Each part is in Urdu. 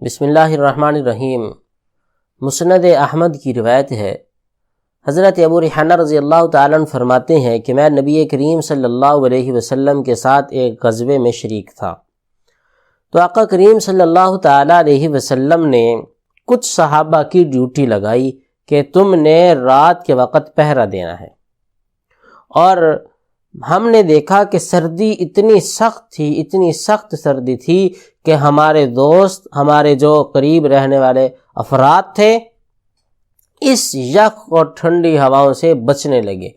بسم اللہ الرحمن الرحیم۔ مسند احمد کی روایت ہے، حضرت ابو ریحانہ رضی اللہ تعالیٰ عنہ فرماتے ہیں کہ میں نبی کریم صلی اللہ علیہ وسلم کے ساتھ ایک غزوے میں شریک تھا، تو آقا کریم صلی اللہ تعالیٰ علیہ وسلم نے کچھ صحابہ کی ڈیوٹی لگائی کہ تم نے رات کے وقت پہرا دینا ہے، اور ہم نے دیکھا کہ سردی اتنی سخت سردی تھی کہ ہمارے دوست، ہمارے جو قریب رہنے والے افراد تھے، اس یخ اور ٹھنڈی ہواؤں سے بچنے لگے،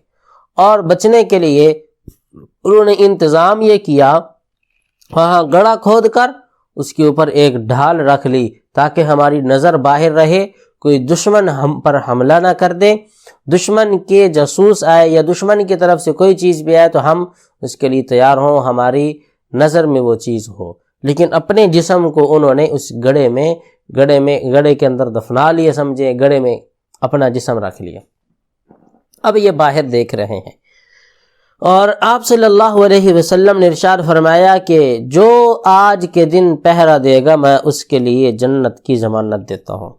اور بچنے کے لیے انہوں نے انتظام یہ کیا، وہاں گڑھا کھود کر اس کے اوپر ایک ڈھال رکھ لی تاکہ ہماری نظر باہر رہے، کوئی دشمن ہم پر حملہ نہ کر دے، دشمن کے جاسوس آئے یا دشمن کی طرف سے کوئی چیز بھی آئے تو ہم اس کے لیے تیار ہوں، ہماری نظر میں وہ چیز ہو۔ لیکن اپنے جسم کو انہوں نے اس گڑھے کے اندر دفنا لیے، سمجھے، گڑھے میں اپنا جسم رکھ لیا۔ اب یہ باہر دیکھ رہے ہیں، اور آپ صلی اللہ علیہ وسلم نے ارشاد فرمایا کہ جو آج کے دن پہرا دے گا میں اس کے لیے جنت کی ضمانت دیتا ہوں۔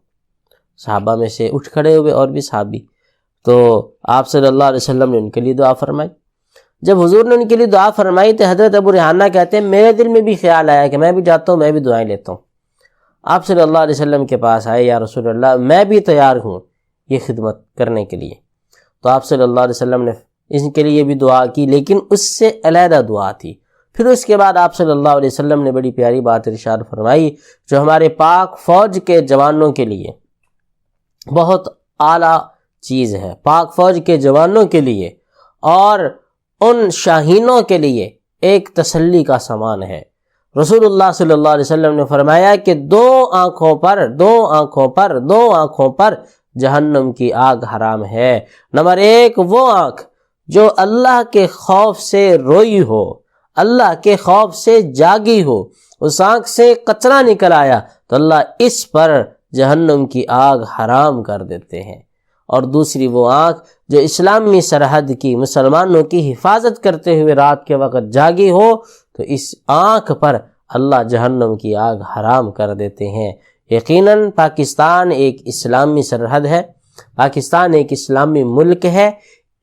صحابہ میں سے اٹھ کھڑے ہوئے اور بھی صحابی، تو آپ صلی اللہ علیہ وسلم نے ان کے لیے دعا فرمائی۔ جب حضور نے ان کے لیے دعا فرمائی تو حضرت ابو ریحانہ کہتے ہیں میرے دل میں بھی خیال آیا کہ میں بھی جاتا ہوں، میں بھی دعائیں لیتا ہوں۔ آپ صلی اللہ علیہ وسلم کے پاس آئے، یا رسول اللہ میں بھی تیار ہوں یہ خدمت کرنے کے لیے۔ تو آپ صلی اللہ علیہ وسلم نے ان کے لیے بھی دعا کی، لیکن اس سے علیحدہ دعا تھی۔ پھر اس کے بعد آپ صلی اللہ علیہ وسلم نے بڑی پیاری بات ارشاد فرمائی جو ہمارے پاک فوج کے جوانوں کے لیے بہت اعلیٰ چیز ہے، پاک فوج کے جوانوں کے لیے اور ان شاہینوں کے لیے ایک تسلی کا سامان ہے۔ رسول اللہ صلی اللہ علیہ وسلم نے فرمایا کہ دو آنکھوں پر جہنم کی آگ حرام ہے۔ نمبر ایک، وہ آنکھ جو اللہ کے خوف سے روئی ہو، اللہ کے خوف سے جاگی ہو، اس آنکھ سے قطرہ نکل آیا تو اللہ اس پر جہنم کی آگ حرام کر دیتے ہیں۔ اور دوسری وہ آنکھ جو اسلامی سرحد کی، مسلمانوں کی حفاظت کرتے ہوئے رات کے وقت جاگی ہو تو اس آنکھ پر اللہ جہنم کی آگ حرام کر دیتے ہیں۔ یقیناً پاکستان ایک اسلامی سرحد ہے، پاکستان ایک اسلامی ملک ہے،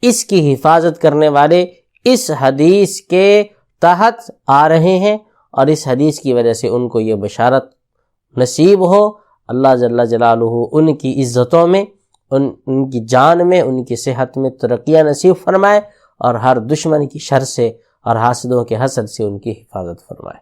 اس کی حفاظت کرنے والے اس حدیث کے تحت آ رہے ہیں، اور اس حدیث کی وجہ سے ان کو یہ بشارت نصیب ہو۔ اللہ جل جلالہ ان کی عزتوں میں، ان کی جان میں، ان کی صحت میں ترقیاں نصیب فرمائے، اور ہر دشمن کی شر سے اور حاسدوں کے حسد سے ان کی حفاظت فرمائے۔